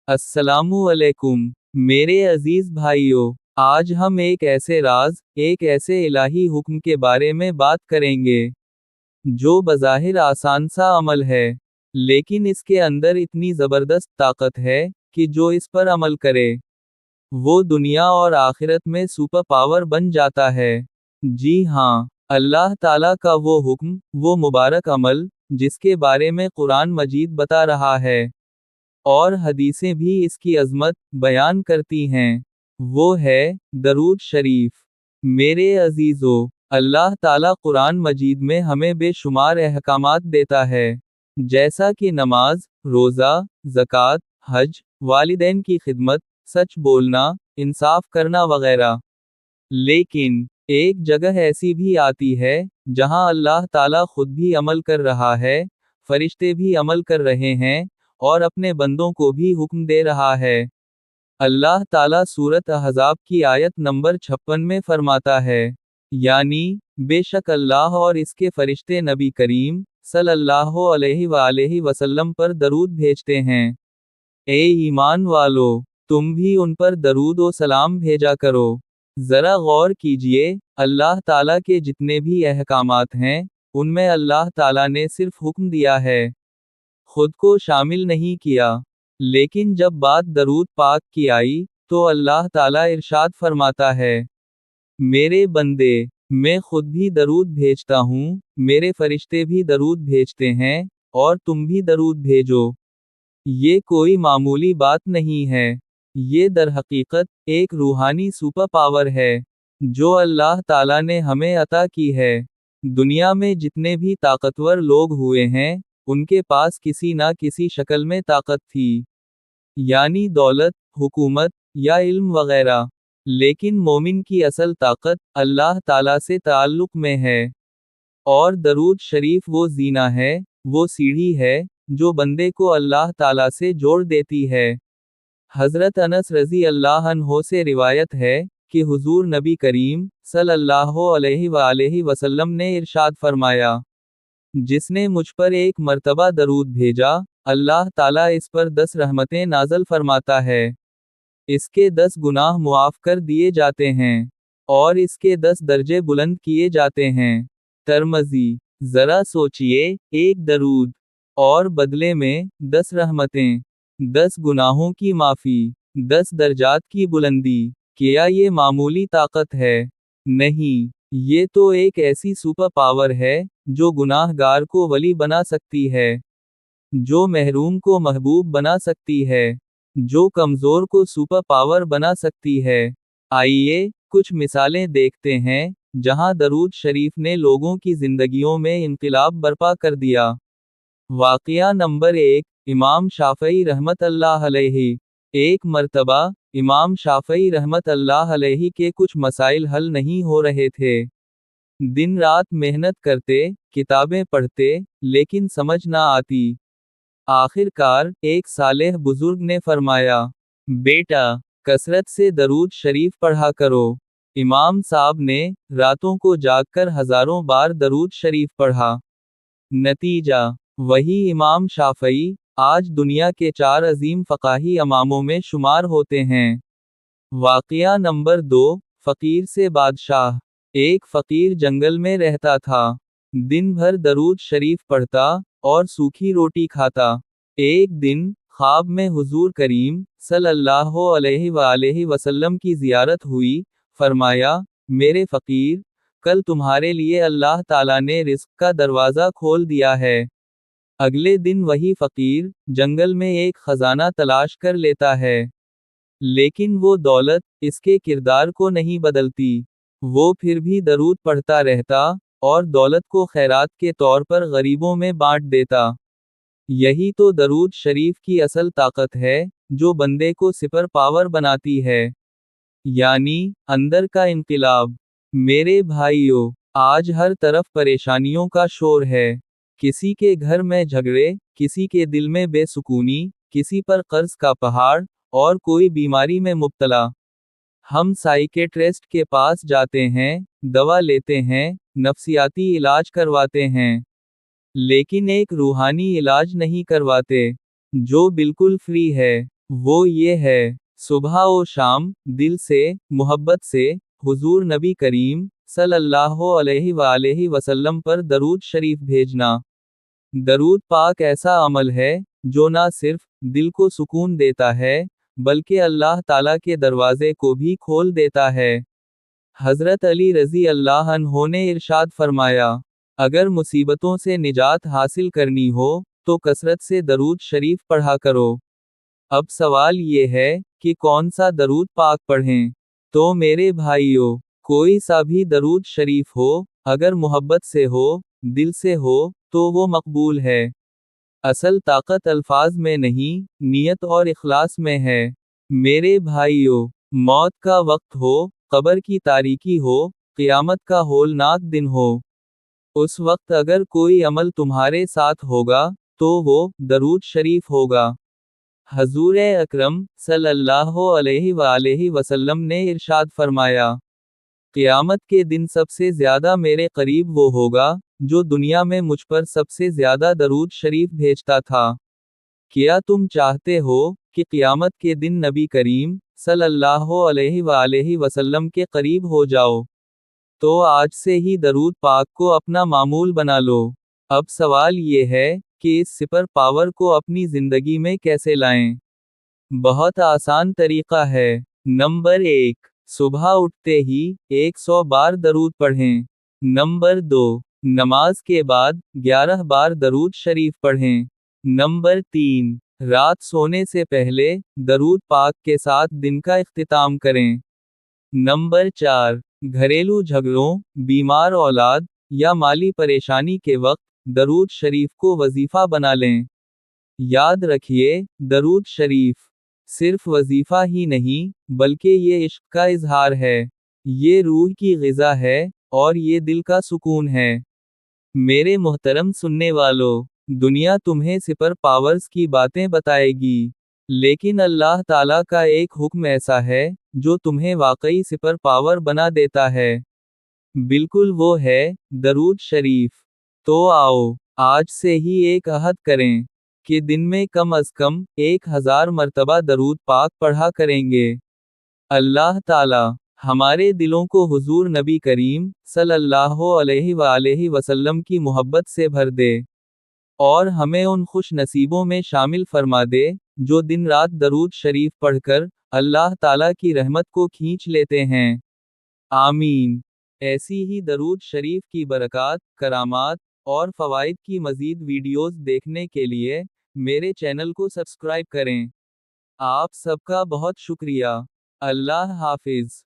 अस्सलामु अलैकुम मेरे अजीज भाइयों, आज हम एक ऐसे राज, एक ऐसे इलाही हुक्म के बारे में बात करेंगे जो बज़ाहिर आसान सा अमल है, लेकिन इसके अंदर इतनी ज़बरदस्त ताकत है कि जो इस पर अमल करे वो दुनिया और आखिरत में सुपर पावर बन जाता है। जी हाँ, अल्लाह ताला का वो हुक्म, वो मुबारक अमल, जिसके बारे में कुरान मजीद बता रहा है और हदीसें भी इसकी अजमत बयान करती हैं, वो है दरूद शरीफ। मेरे अजीजों, अल्लाह ताला कुरान मजीद में हमें बेशुमार अहकामात देता है, जैसा कि नमाज, रोज़ा, ज़कात, हज, वालिदैन की खिदमत, सच बोलना, इंसाफ करना वगैरह। लेकिन एक जगह ऐसी भी आती है जहां अल्लाह ताला खुद भी अमल कर रहा है, फरिश्ते भी अमल कर रहे हैं और अपने बंदों को भी हुक्म दे रहा है। अल्लाह ताला सूरत अहज़ाब की आयत नंबर 56 में फरमाता है, यानी बेशक अल्लाह और इसके फरिश्ते नबी करीम सल्लल्लाहु अलैहि वसल्लम पर दरूद भेजते हैं। ए ईमान वालो, तुम भी उन पर दरूद व सलाम भेजा करो। जरा गौर कीजिए, अल्लाह ताला के जितने भी अहकामात हैं, उनमें अल्लाह ताला ने सिर्फ हुक्म दिया है, खुद को शामिल नहीं किया। लेकिन जब बात दरूद पाक की आई, तो अल्लाह ताला इरशाद फरमाता है, मेरे बंदे, मैं खुद भी दरूद भेजता हूँ, मेरे फरिश्ते भी दरूद भेजते हैं, और तुम भी दरूद भेजो। ये कोई मामूली बात नहीं है, ये दरहकीकत एक रूहानी सुपर पावर है जो अल्लाह ताला ने हमें अता की है। दुनिया में जितने भी ताकतवर लोग हुए हैं, उनके पास किसी ना किसी शक्ल में ताकत थी, यानी दौलत, हुकूमत या इल्म वगैरह। लेकिन मोमिन की असल ताकत अल्लाह ताला से ताल्लुक में है, और दरूद शरीफ वो जीना है, वो सीढ़ी है जो बंदे को अल्लाह ताला से जोड़ देती है। हजरत अनस रजी अल्लाह अन्हो से रिवायत है कि हुजूर नबी करीम सल्लल्लाहु अलैहि वसल्लम ने इरशाद फरमाया, जिसने मुझ पर एक मर्तबा दरूद भेजा, अल्लाह ताला इस पर 10 रहमतें नाज़ल फरमाता है, इसके 10 गुनाह मुआफ कर दिए जाते हैं और इसके 10 दर्जे बुलंद किए जाते हैं। तरमज़ी। जरा सोचिए, एक दरूद और बदले में 10 रहमतें, 10 गुनाहों की माफ़ी, 10 दर्जात की बुलंदी। क्या ये मामूली ताकत है? नहीं, ये तो एक ऐसी सुपर पावर है जो गुनाहगार को वली बना सकती है, जो महरूम को महबूब बना सकती है, जो कमजोर को सुपर पावर बना सकती है। आइए कुछ मिसालें देखते हैं जहां दरूद शरीफ ने लोगों की जिंदगियों में इनकलाब बर्पा कर दिया। वाक़या नंबर 1, इमाम शाफ़ई रहमत अल्लाह अलैहि। एक मर्तबा इमाम शाफ़ई रहमत अल्लाह अलैहि के कुछ मसाइल हल नहीं हो रहे थे। दिन रात मेहनत करते, किताबें पढ़ते, लेकिन समझ ना आती। आखिरकार एक सालेह बुजुर्ग ने फरमाया, बेटा, कसरत से दरूद शरीफ पढ़ा करो। इमाम साहब ने रातों को जागकर हजारों बार दरूद शरीफ पढ़ा। नतीजा, वही इमाम शाफ़ई आज दुनिया के 4 अजीम फ़क़ाही इमामों में शुमार होते हैं। वाक़या नंबर 2, फ़कीर से बादशाह। एक फ़कीर जंगल में रहता था, दिन भर दरूद शरीफ पढ़ता और सूखी रोटी खाता। एक दिन ख्वाब में हुजूर करीम सल्लल्लाहु अलैहि वसल्लम की ज़ियारत हुई। फरमाया, मेरे फ़कीर, कल तुम्हारे लिए अल्लाह ताला ने रिज़्क़ का दरवाज़ा खोल दिया है। अगले दिन वही फ़कीर जंगल में एक खजाना तलाश कर लेता है, लेकिन वो दौलत इसके किरदार को नहीं बदलती। वो फिर भी दरूद पढ़ता रहता और दौलत को खैरात के तौर पर गरीबों में बांट देता। यही तो दरूद शरीफ की असल ताकत है, जो बंदे को सुपर पावर बनाती है, यानी अंदर का इनकलाब। मेरे भाइयों, आज हर तरफ परेशानियों का शोर है। किसी के घर में झगड़े, किसी के दिल में बेसुकूनी, किसी पर कर्ज का पहाड़, और कोई बीमारी में मुब्तला। हम साइकेट्रिस्ट के पास जाते हैं, दवा लेते हैं, नफ्सियाती इलाज करवाते हैं, लेकिन एक रूहानी इलाज नहीं करवाते, जो बिल्कुल फ्री है। वो ये है, सुबह व शाम दिल से मोहब्बत से हुजूर नबी करीम सल्लल्लाहु अलैहि वसल्लम पर दरूद शरीफ भेजना। दरूद पाक ऐसा अमल है जो ना सिर्फ दिल को सुकून देता है, बल्कि अल्लाह ताला के दरवाजे को भी खोल देता है। हजरत अली रजी अल्लाह अन्हो ने इरशाद फरमाया, अगर मुसीबतों से निजात हासिल करनी हो तो कसरत से दरूद शरीफ पढ़ा करो। अब सवाल ये है कि कौन सा दरूद पाक पढ़ें? तो मेरे भाइयों, कोई सा भी दरूद शरीफ हो, अगर मोहब्बत से हो, दिल से हो, तो वो मकबूल है। असल ताकत अल्फाज में नहीं, नियत और इखलास में है। मेरे भाइयों, मौत का वक्त हो, कब्र की तारीकी हो, क़यामत का होलनाक दिन हो, उस वक्त अगर कोई अमल तुम्हारे साथ होगा, तो वो दरूद शरीफ होगा। हजूर अकरम सल्लल्लाहु अलैहि वसल्लम ने इरशाद फरमाया, क़यामत के दिन सबसे ज्यादा मेरे करीब वो होगा जो दुनिया में मुझ पर सबसे ज्यादा दरूद शरीफ भेजता था। क्या तुम चाहते हो कि क़यामत के दिन नबी करीम सल्लल्लाहु अलैहि वसल्लम के करीब हो जाओ? तो आज से ही दरूद पाक को अपना मामूल बना लो। अब सवाल ये है कि इस सुपर पावर को अपनी जिंदगी में कैसे लाएं? बहुत आसान तरीका है। नंबर 1, सुबह उठते ही 100 बार दरूद पढ़ें। नंबर 2, नमाज के बाद 11 बार दरूद शरीफ पढ़ें। नंबर 3, रात सोने से पहले दरूद पाक के साथ दिन का इख्तिताम करें। नंबर 4, घरेलू झगड़ों, बीमार औलाद या माली परेशानी के वक्त दरूद शरीफ को वजीफा बना लें। याद रखिए, दरूद शरीफ सिर्फ वजीफा ही नहीं, बल्कि ये इश्क का इजहार है, ये रूह की ग़िज़ा है, और ये दिल का सुकून है। मेरे मोहतरम सुनने वालों, दुनिया तुम्हें सुपर पावर्स की बातें बताएगी, लेकिन अल्लाह ताला का एक हुक्म ऐसा है जो तुम्हें वाकई सुपर पावर बना देता है। बिल्कुल वो है दरूद शरीफ। तो आओ, आज से ही एक अहद करें कि दिन में कम अज कम 1000 मर्तबा दरूद पाक पढ़ा करेंगे। अल्लाह ताला हमारे दिलों को हुजूर नबी करीम सल्लल्लाहु अलैहि वसल्लम की मोहब्बत से भर दे, और हमें उन खुश नसीबों में शामिल फरमा दे जो दिन रात दरूद शरीफ पढ़कर अल्लाह ताला की रहमत को खींच लेते हैं। आमीन। ऐसी ही दरूद शरीफ की बरक़ात, करामात और फ़वाइद की मज़ीद वीडियोज़ देखने के लिए मेरे चैनल को सब्सक्राइब करें। आप सबका बहुत शुक्रिया। अल्लाह हाफिज़।